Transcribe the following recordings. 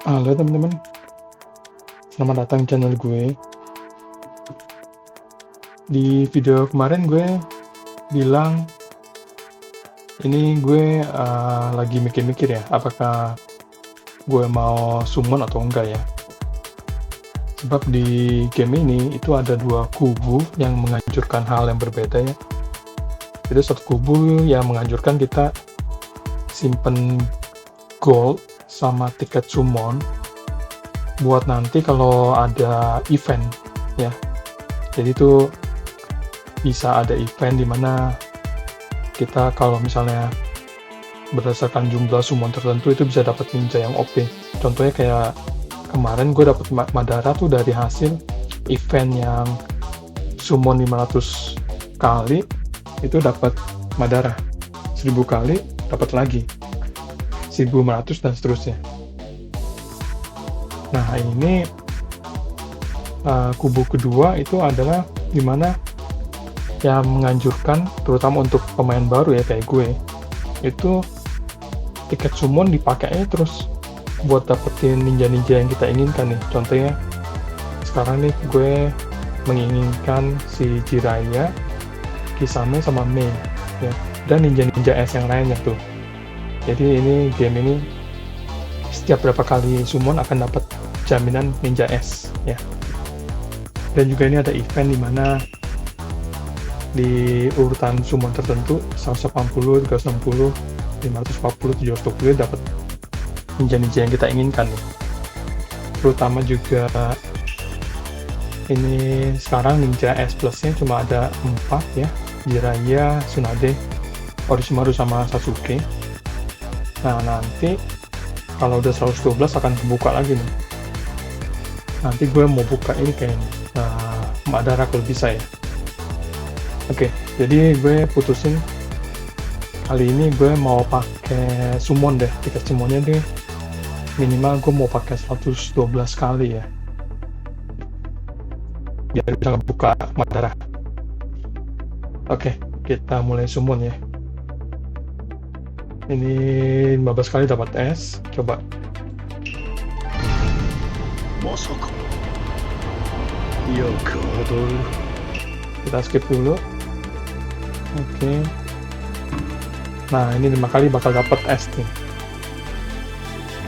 Halo teman-teman, selamat datang di channel gue. Di video kemarin gue bilang ini gue lagi mikir-mikir ya, apakah gue mau summon atau enggak ya. Sebab di game ini itu ada dua kubu yang menganjurkan hal yang berbeda ya. Jadi satu kubu yang menganjurkan kita simpen gold sama tiket summon buat nanti kalau ada event ya. Jadi itu bisa ada event di mana kita kalau misalnya berdasarkan jumlah summon tertentu itu bisa dapat ninja yang OP. Contohnya kayak kemarin gue dapat Madara tuh dari hasil event yang summon 500 kali itu dapat Madara, 1000 kali dapat lagi 1500 dan seterusnya. Nah ini kubu kedua itu adalah dimana yang menganjurkan, terutama untuk pemain baru ya kayak gue, itu tiket summon dipakainya terus buat dapetin ninja-ninja yang kita inginkan nih. Contohnya sekarang nih gue menginginkan si Jiraiya, Kisame sama Mei ya, dan ninja-ninja S yang lainnya tuh. Jadi ini game ini setiap berapa kali summon akan dapat jaminan ninja S ya. Dan juga ini ada event dimana di urutan summon tertentu 180, 360, 540, 720 dapat ninja-ninja yang kita inginkan nih. Terutama juga ini sekarang ninja S plusnya cuma ada 4 ya, Jiraiya, Tsunade, Orochimaru sama Sasuke. Nah nanti kalau udah 112 akan kebuka lagi nih. Nanti gue mau buka ini kayaknya Madara kalau bisa ya. Oke, jadi gue putusin kali ini gue mau pakai summon deh. Tiket summonnya deh minimal gue mau pakai 112 kali ya, biar bisa buka Madara. Oke, kita mulai summon ya. Ini 15 kali dapat S. Coba. Kita skip dulu. Oke. Nah, ini 5 kali bakal dapat S nih.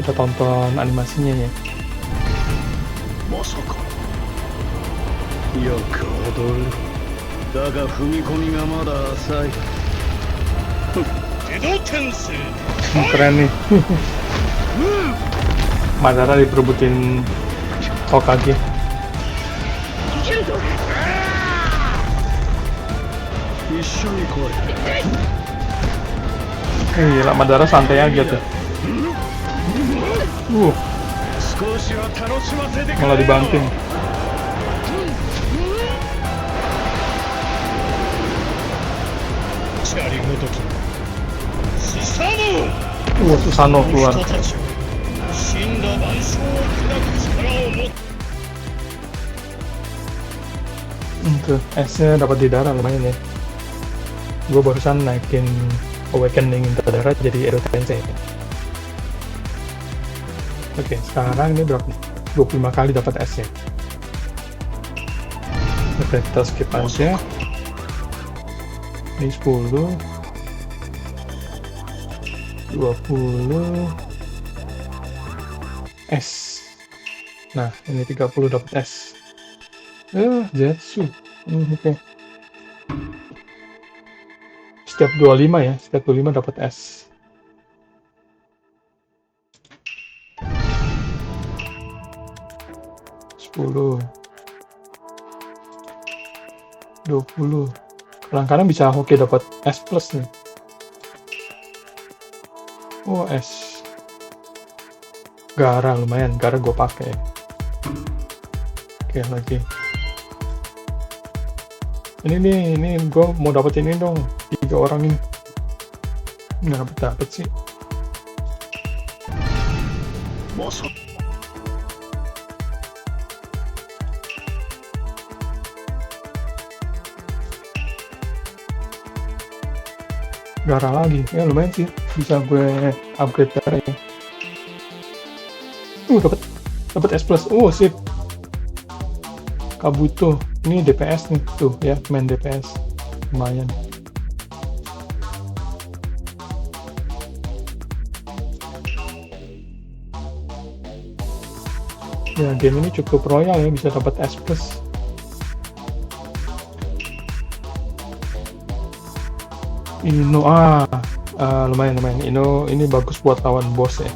Kita tonton animasinya ya. Keren nih. Madara diperebutin Hokage. Gila, Madara santai aja tuh. Malah dibanting. Susanoo keluar. Tuh, S-nya dapat di darah lumayan ya. Gue barusan naikin Awakening Madara jadi Edo Tensei. Oke, sekarang ini berapa nih? 25 kali dapat S ya. Oke, kita skip aja. Ini 10, 20 S. Nah, ini 30 dapat S. Zetsu. Oke. Setiap 25 ya, setiap 25 dapat S. Sepuluh, 20. Kadang-kadang bisa Hoki dapat S plus nih. Oh, S. Gara lumayan, Gara gue pakai. Oke, lagi. Ini gue mau dapetin ini dong, 3 orang ini. Nggak dapet sih. Gara lagi, ya lumayan sih, bisa gue upgrade darah ya. dapat dapat S plus. Sip. Kabuto. Ini DPS nih, tuh ya, main DPS. Lumayan. Ya, game ini cukup royal ya, bisa dapat S plus. Ino, lumayan. Ino ini bagus buat lawan boss ya.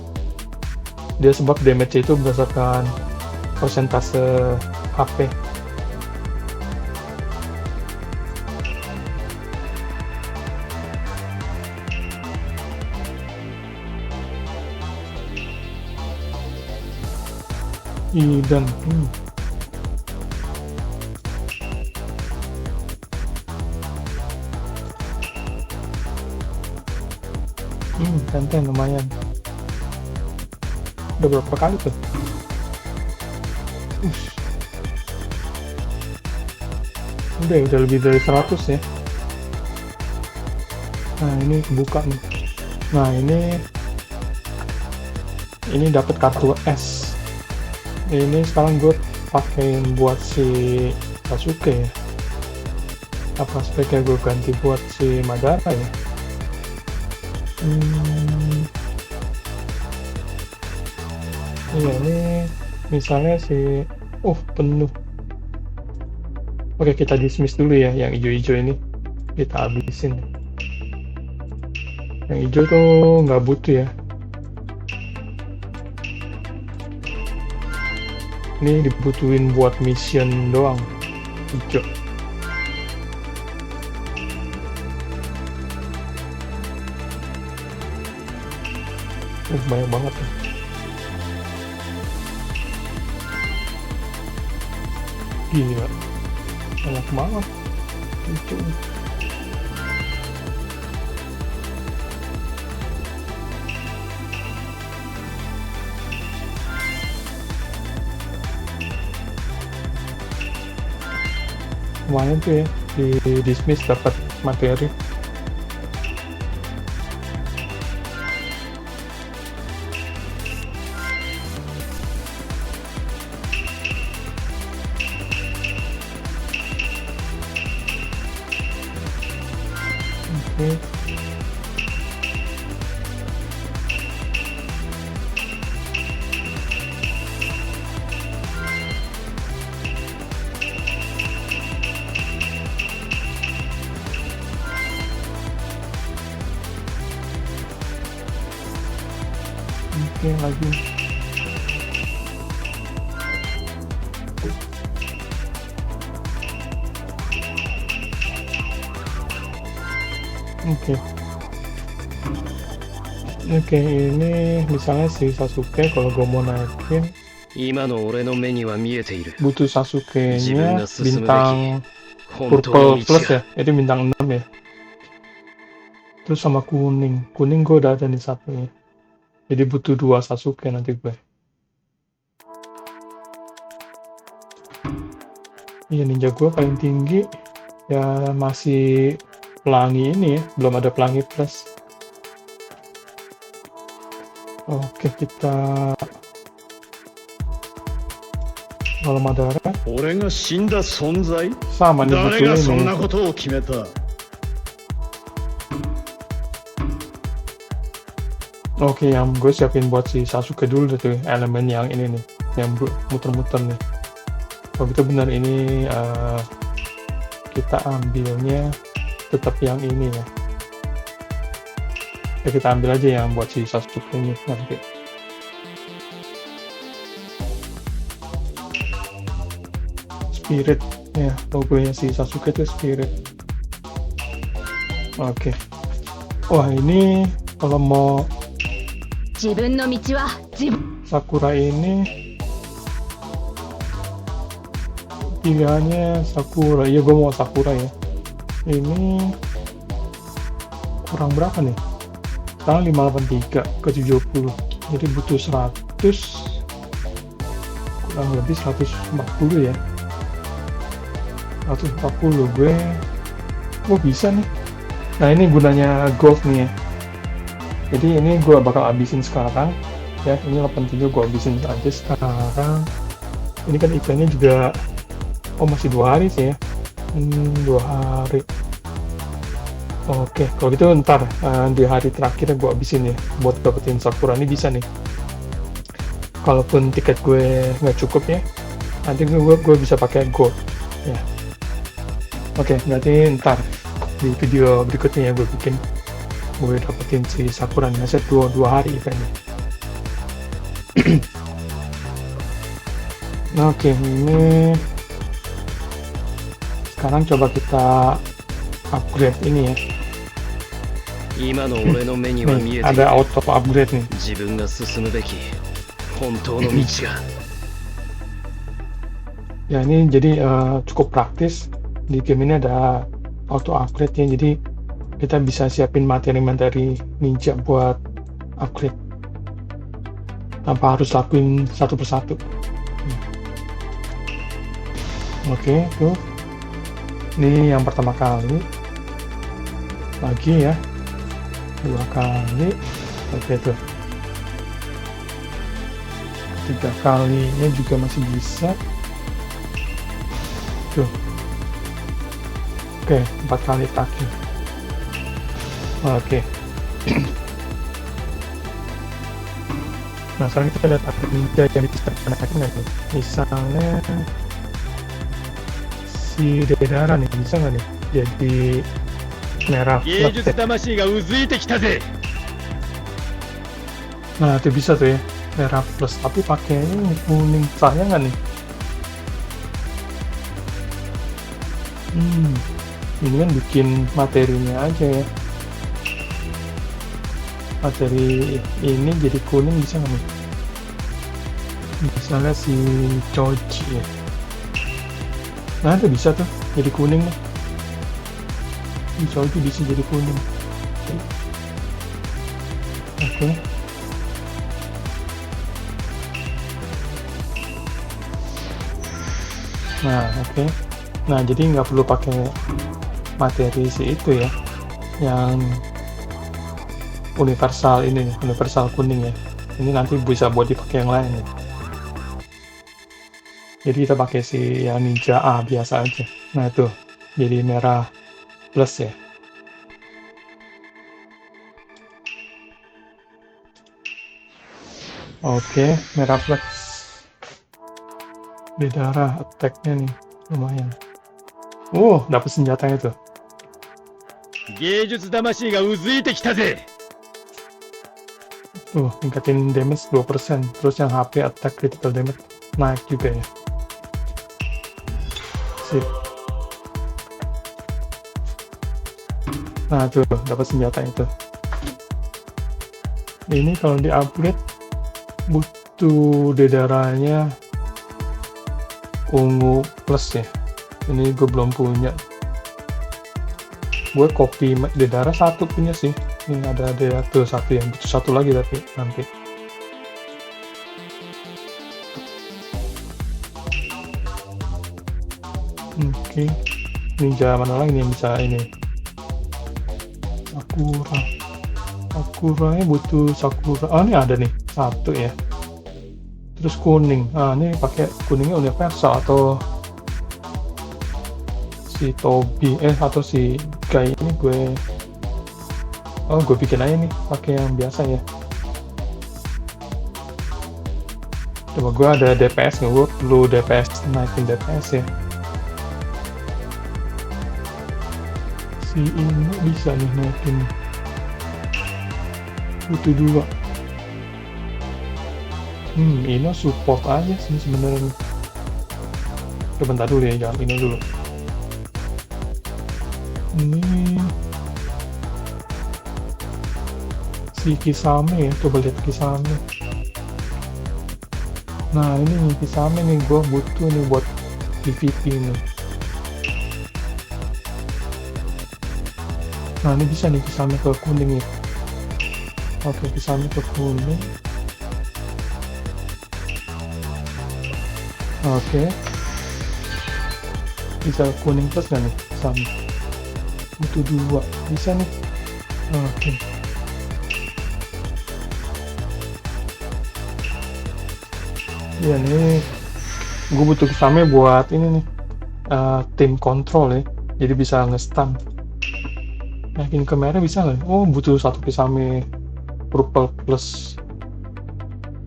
Dia sebab damage itu berdasarkan persentase HP. Dan Tenten lumayan. Udah berapa kali tuh? Udah lebih dari 100 ya. Nah, ini kebuka nih. Nah, ini dapat kartu S. Ini sekarang gue pakein buat si Sasuke ya. Apa sebaiknya gue ganti buat si Madara ya? Iya, ini misalnya si penuh. Oke, kita dismiss dulu ya yang hijau-hijau ini. Kita habisin. Yang hijau tuh nggak butuh ya. Ini dibutuhin buat mission doang. Hijau. Banyak banget ya. Gila. Enak banget. Hijau. Lumayan tuh ya, di dismiss dapat materi. Oke. Oke, lagi. Oke, ini misalnya si Sasuke, kalau gue mau naikin butuh Sasuke-nya bintang purple plus ya, jadi bintang 6 ya. Terus sama kuning gue udah ada di satu ya. Jadi butuh 2 Sasuke nanti gue. Iya, ninja gue paling tinggi ya masih pelangi ini ya, belum ada pelangi plus. Oke, kita kalau Madara sama nih butuh ini. Oke, yang gue siapin buat si Sasuke dulu tuh elemen yang ini nih, yang muter-muter nih. Kalau gitu benar ini kita ambilnya tetap yang ini ya. Kita ambil aja yang buat si Sasuke ini nanti. Spirit ya, logonya si Sasuke itu Spirit. Oke. Wah, ini kalau mau Sakura ini pilihannya Sakura. Iya, gue mau Sakura ya. Ini kurang berapa nih? Sekarang 583 ke 70, jadi butuh 100, kurang lebih 140 ya. 140 gue bisa nih. Nah, ini gunanya gold nih ya. Jadi ini gue bakal habisin sekarang ya, ini 83 gue habisin aja sekarang. Ini kan eventnya juga masih 2 hari sih ya, 2 hari. Oke, kalau gitu ntar di hari terakhir gue habisin ya buat dapetin Sakura. Ini bisa nih, kalaupun tiket gue nggak cukup ya, nanti gue bisa pakai gold ya. Oke, berarti ntar di video berikutnya ya gue dapetin si Sakura nih. Masih 2 hari eventnya. Oke, ini sekarang coba kita upgrade ini ya. Nih, ada auto upgrade nih. Ya, ini jadi cukup praktis. Di game ini ada auto upgrade ya, jadi kita bisa siapin materi-materi ninja buat upgrade tanpa harus lakuin satu persatu. Oke, tuh ini yang pertama kali, lagi ya 2 kali. Oke, tuh 3 kalinya juga masih bisa tuh. Oke, 4 kali terakhir. Oke. Nah, sekarang kita lihat aktif ninja yang bisa nggak nih. Misalnya si Dedara nih, bisa nggak nih jadi merah plus ya? Nah, itu bisa tuh ya, merah plus, tapi pakainya kuning. Sayang nggak nih? Ini kan bikin materinya aja ya. Materi ini jadi kuning, bisa nggak nih? Misalnya si Choji ya. Nah, itu bisa tuh jadi kuning nih. Si Choji bisa jadi kuning. Oke. Nah, oke. Nah, jadi nggak perlu pakai materi si itu ya, yang universal ini, universal kuning ya. Ini nanti bisa buat dipakai yang lain ya. Jadi kita pakai si yang ninja A biasa aja. Nah, itu jadi merah plus ya. Oke, merah plus. Dedara attack-nya nih lumayan. Dapat senjatanya tuh. Tuh, tingkatin damage 2%, terus yang HP attack critical damage naik juga ya. Sip. Nah, tuh dapat senjata itu. Ini kalau di upgrade butuh Dedaranya ungu plus ya. Ini gue belum punya. Gue copy Dedara 1 punya sih. Ini ada tuh 1 yang butuh 1 lagi tapi nanti. Oke. Ninja mana lagi nih yang bisa ini? Sakuranya butuh Sakura. Ini ada nih 1 ya. Terus kuning. Ini pakai kuningnya universal atau si Tobi atau si Guy ini gue bikin aja nih pakai yang biasa ya. Coba gue ada DPS nggak? Gue perlu DPS, naikin DPS ya. Si ini bisa nih naikin, butuh 2. Ini support aja sih sebenarnya. Coba bentar dulu ya, jangan ini dulu. Ini si Kisame ya, coba lihat Kisame. Nah, ini Kisame nih, gue butuh nih buat PvP nih. Nah, ini bisa nih Kisame ke kuning ya. Oke, Kisame ke kuning. Oke. Bisa kuning plus nggak nih Kisame? Butuh 2, bisa nih. Oke. Ya nih, gue butuh kisame buat ini nih, tim kontrol ya, jadi bisa nge-stun. Naikin ke merah bisa nggak? Oh, butuh satu kisame purple plus.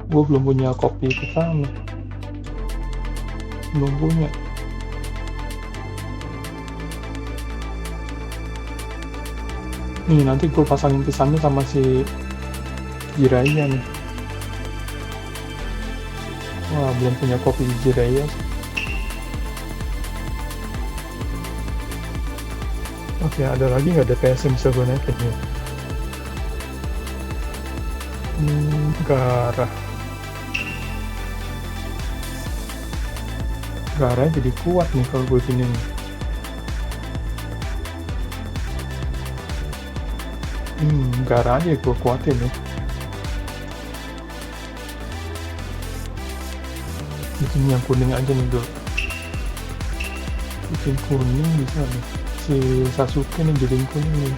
Gue belum punya kopi kisame, belum punya. Nih nanti gue pasangin kisame sama si Jiraiya nih. Wah, belum punya kopi Jiraiya. Oke, ada lagi nggak DPS yang bisa gue naikin ya? Garah. Garahnya jadi kuat nih kalau gue gini nih. Garah aja gue kuatin ya. Bikin yang kuning aja nih dulu. Bikin kuning bisa nih. Si Sasuke nih jadiin kuning nih.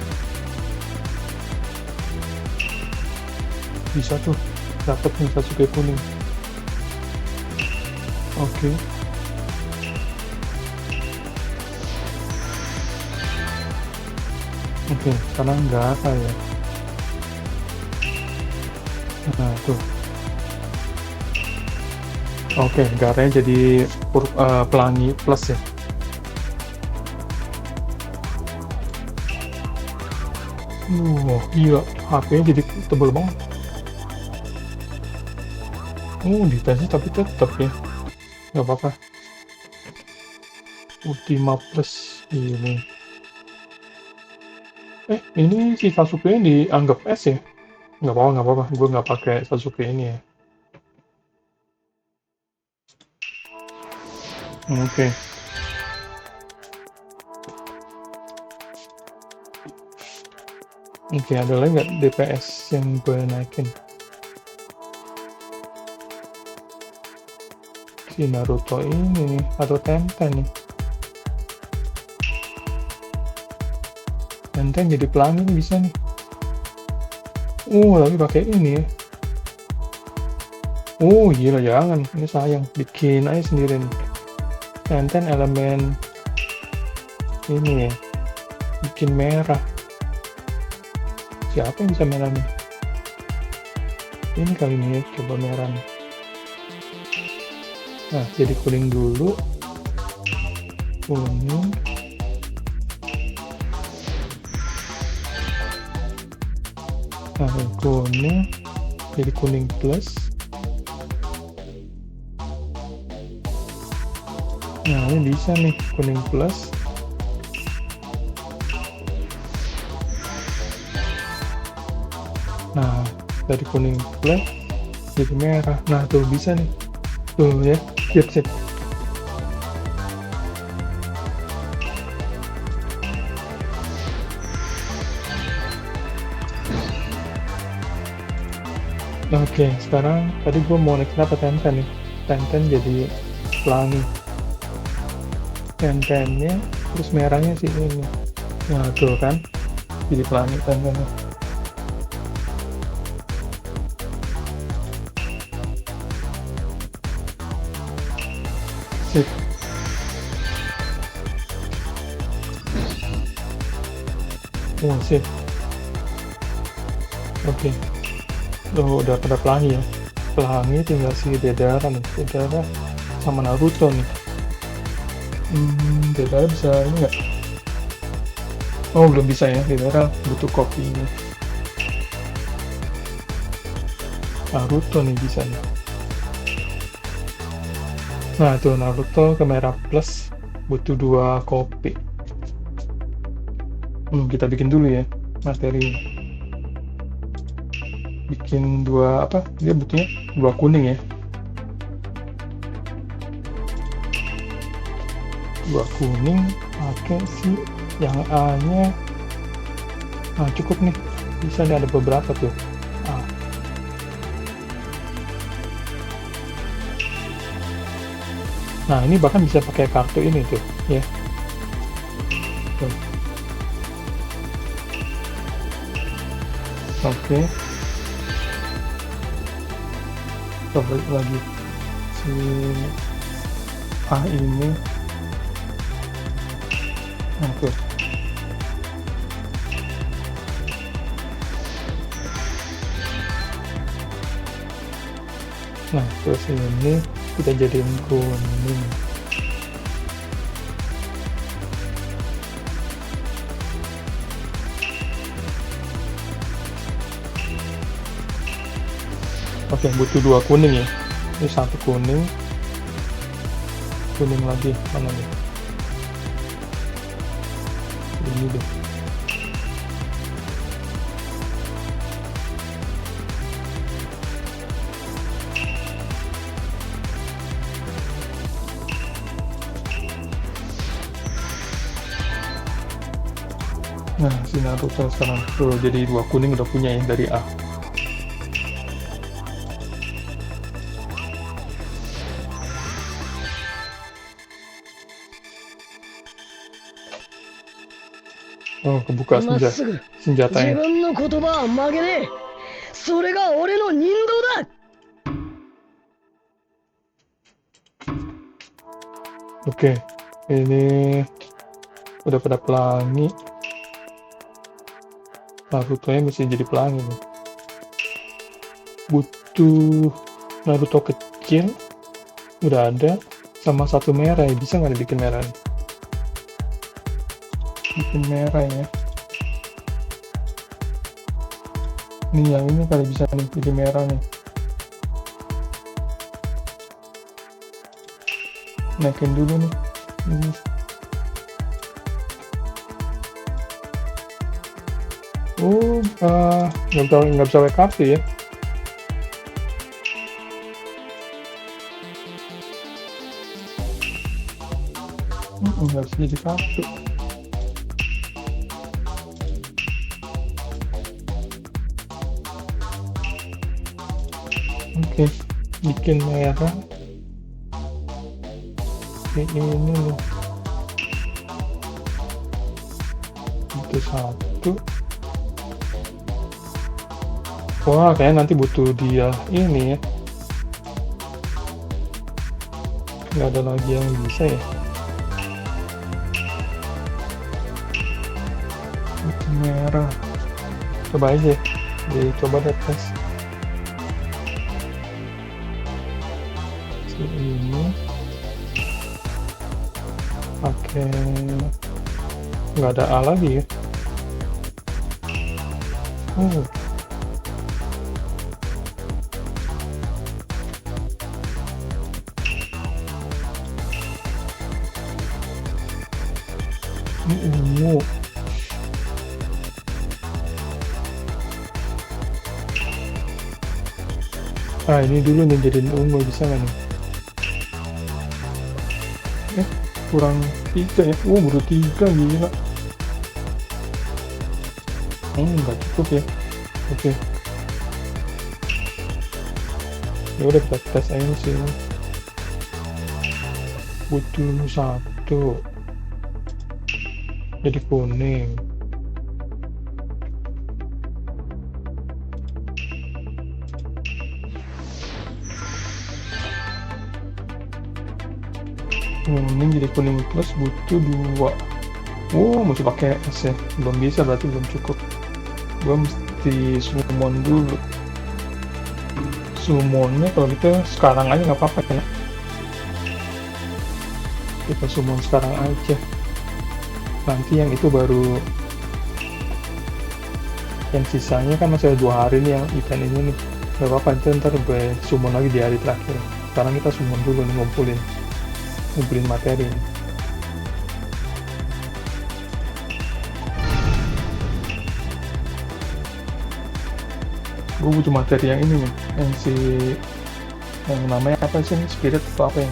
Bisa tuh, dapet nih Sasuke kuning. Oke. Oke, sekarang nggak apa ya. Nah, tuh. Oke, garanya jadi pelangi plus ya. Gila, HP-nya jadi tebel banget. Defense tapi tetap ya. Nggak apa-apa. Ultima plus ini. Ini si Sasuke dianggap S ya? Nggak apa-apa. Gue nggak pakai Sasuke ini ya. Oke. Oke, ada lagi nggak DPS yang gue naikin? Si Naruto ini nih, atau Tenten nih. Tenten jadi pelangi nih bisa nih. Lagi pakai ini ya. Gila, jangan. Ini sayang. Bikin aja sendiri nih. Tenten elemen ini ya. Bikin merah. Siapa yang bisa merah nih? Ini kali ini ya, coba merah nih. Nah, jadi kuning dulu. Kuning. Nah, kuning. Jadi kuning plus. Nah, ini bisa nih, kuning plus. Nah, dari kuning plus jadi merah. Nah, tuh bisa nih. Tuh ya, sip. Oke, sekarang tadi gue mau naikin apa Tenten nih. Tenten jadi pelangi. Tentennya, terus merahnya sih ini. Nah, tuh kan. Jadi pelangi Tentennya. Sip. Sip. Oke. Udah pada pelangi ya. Pelangi tinggal si Deidara nih. Deidara sama Naruto nih. Deidara bisa ini nggak? Belum bisa ya. Deidara butuh kopinya. Naruto nih bisa nih. Nah, tuh Naruto ke merah plus butuh 2 kopi. Kita bikin dulu ya materi. Bikin 2 apa? Dia butuhnya 2 kuning ya. 2 kuning pakai si yang A-nya. Nah, cukup nih. Bisa nih, ada beberapa tuh. Nah, ini bahkan bisa pakai kartu ini tuh, ya. Tuh. Oke. Coba lagi. si A ini. Oke. Nah, terus ini kita jadiin kuning. Oke, butuh 2 kuning ya. Ini 1 kuning. Kuning lagi, mana nih? Ini deh. Nah, si Naruto sekarang tuh jadi 2 kuning udah punya ya dari A. Oh, kebuka senjatanya. Oke, ini udah pada pelangi. Naruto-nya mesti jadi pelangi nih. Butuh Naruto kecil, udah ada, sama 1 merah ya. Bisa nggak dibikin merah nih? Bikin merah ya. Nih yang ini kali bisa nih jadi merah nih. Naikin dulu nih. Ini. Oh, nggak bisa pakai kartu ya. Nggak bisa jadi kartu. Oke, bikin merah. Ini nih. Itu 1. Wah, kayaknya nanti butuh dia ini ya. Nggak ada lagi yang bisa ya. Bikin merah. Coba aja. Dicoba deh tes. Ini pakai nggak ada A lagi ya. Ini ungu. Ini dulu nih jadiin ungu, bisa nggak nih? Kurang 3 ya. Baru 3, gila. Nggak cukup ya. Oke. Ya udah, kita tes aja sih. Butuh 1 jadi kuning. Kuning jadi kuning plus butuh 2. Mesti pakai S ya. Belum bisa, berarti belum cukup. Gua mesti summon dulu. Summonnya kalau gitu sekarang aja nggak apa-apa ya. Kita summon sekarang aja. Nanti yang itu baru, yang sisanya kan masih ada 2 hari nih yang event ini nih. Gak apa-apa, ntar gue summon lagi di hari terakhir. Sekarang kita summon dulu nih, ngumpulin materi nih. Gue butuh materi yang ini nih, yang namanya apa sih, spirit atau apa ya?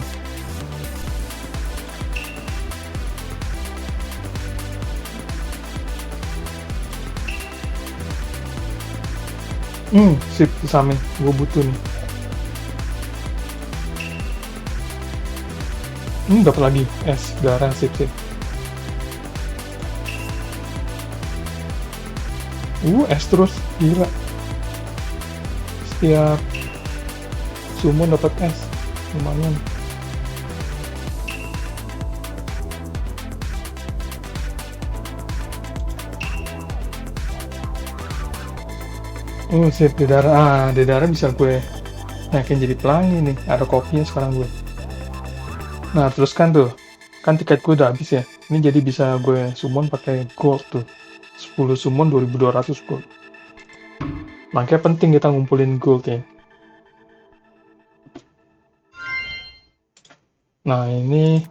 Sip, samin, gue butuh nih. Dapat lagi es darah, sip. Es terus, gila. Setiap summon dapat es. lumayan. Oh sip, Dedara bisa gue naikin jadi pelangi nih, ada kopinya sekarang gue. Nah terus kan tiket gue udah habis ya, ini jadi bisa gue summon pakai gold tuh, 10 summon 2200 gold. Makanya penting kita ngumpulin gold ya. Nah ini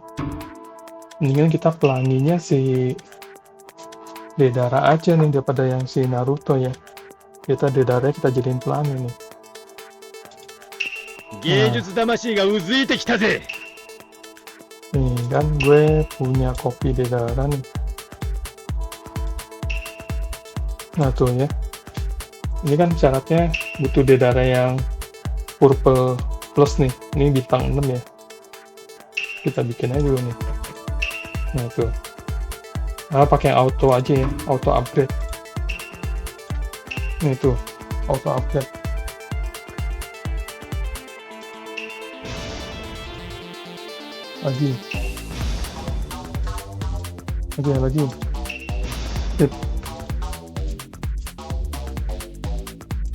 mendingan kita pelanginya si Dedara aja nih daripada yang si Naruto ya. Dedara kita jadiin pelangi nih. 芸術魂がうずいてきたぜ。 Nih kan gue punya kopi Dedara nih. Nah tuh ya. Ini kan syaratnya butuh Dedara yang purple plus nih. Ini bintang 6 ya. Kita bikin aja dulu nih. Nah tuh. Nah pakai auto aja ya, auto upgrade. Nih tuh, auto upgrade. Lagi. Sip.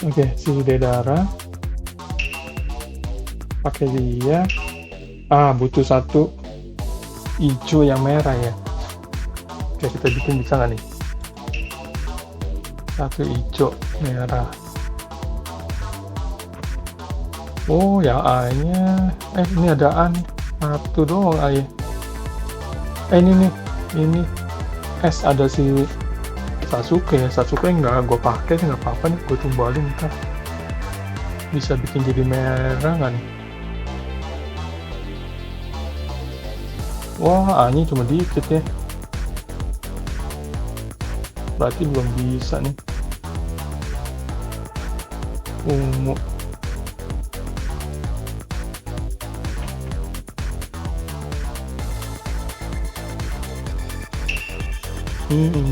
Oke, si Dedara pakai dia. Butuh satu hijau yang merah ya. Oke, kita bikin bisa nggak nih? Satu hijau merah. Oh ya A-nya. Ini ada A nih. Satu doang A ya. Ini S ada si Sasuke ya. Sasuke nggak gue pakai, nggak apa-apa nih. Gue tumbalin ntar. Bisa bikin jadi merah nggak nih? Wah, A-nya cuma dikit ya. Berarti belum bisa nih. Ungu.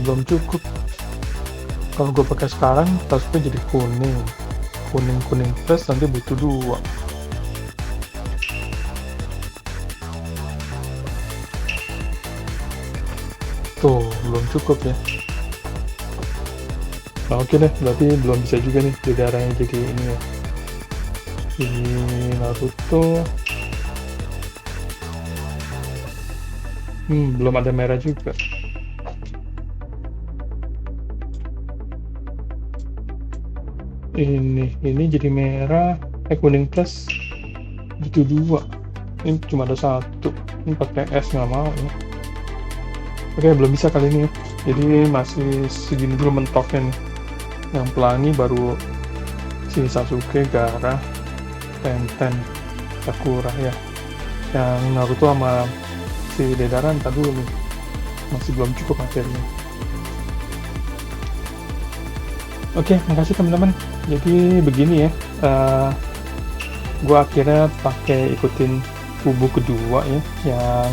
Belum cukup. Kalau gue pakai sekarang, tasnya jadi kuning plus, nanti butuh 2. Tuh, belum cukup ya. Nah oke deh, berarti belum bisa juga nih Dedaranya jadi ini ya. Ini Naruto. Belum ada merah juga. Ini jadi merah, kuning plus butuh 2. Ini cuma ada 1. Ini pakai S nggak mau ya. Oke, belum bisa kali ini ya. Jadi masih segini dulu mentoknya nih. Yang pelangi baru si Sasuke, Gaara, Tenten, Sakura ya. Yang Naruto sama si Dedara ntar dulu nih. Masih belum cukup materinya. Oke, makasih teman-teman. Jadi begini ya, gue akhirnya ikutin kubu kedua ya, yang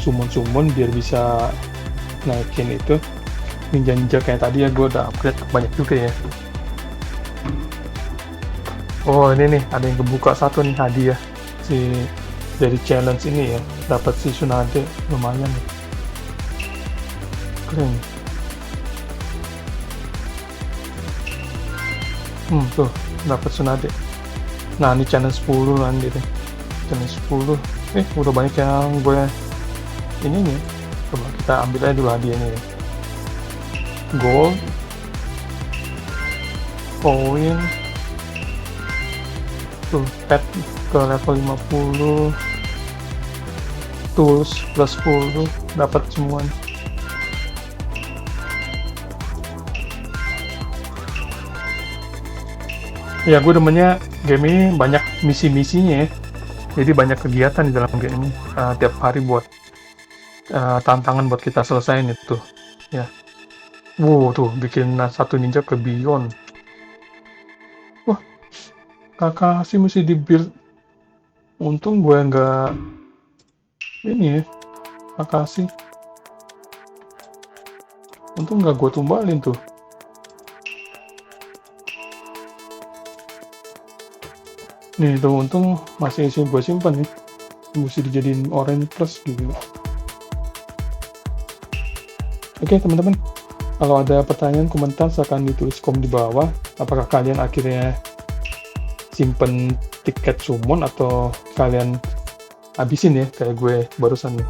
summon biar bisa naikin itu ninja kayak tadi ya. Gue udah upgrade banyak juga ya. Oh ini nih, ada yang kebuka satu nih hadiah dari challenge ini ya, dapat si Tsunade, lumayan nih, keren. Tuh, dapat Tsunade. Nah, ini challenge 10 nanti deh. Challenge 10. Udah banyak yang gue ini nih. Coba kita ambil aja dulu hadiahnya ya. Gold, koin, tuh, pet ke level 50, tools plus 10, dapat semua nih. Ya, gue demennya game ini banyak misi-misinya ya. Jadi banyak kegiatan di dalam game ini. Tiap hari buat tantangan buat kita selesaiin itu. Ya. Wow, tuh bikin satu ninja ke Beyond. Wah, Kakashi mesti di-build. Untung gue nggak ini ya, Kakashi. Untung nggak gue tumbalin tuh. Nih tuh untung masih gue simpan nih, mesti dijadiin orange plus gitu. Oke teman-teman, kalau ada pertanyaan komentar silahkan ditulis kom di bawah. Apakah kalian akhirnya simpen tiket summon atau kalian habisin ya kayak gue barusan nih.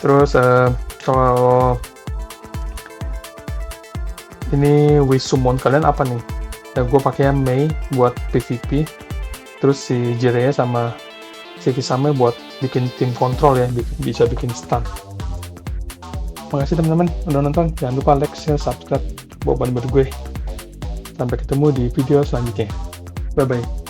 Terus kalau ini wish summon kalian apa nih? Ya, gue pakainya Mei buat PvP, terus si Jiraiya sama si Kisame buat bikin tim kontrol ya, bisa bikin stun. Makasih teman-teman udah nonton, jangan lupa like, share, subscribe buat bantu gue. Sampai ketemu di video selanjutnya. Bye bye.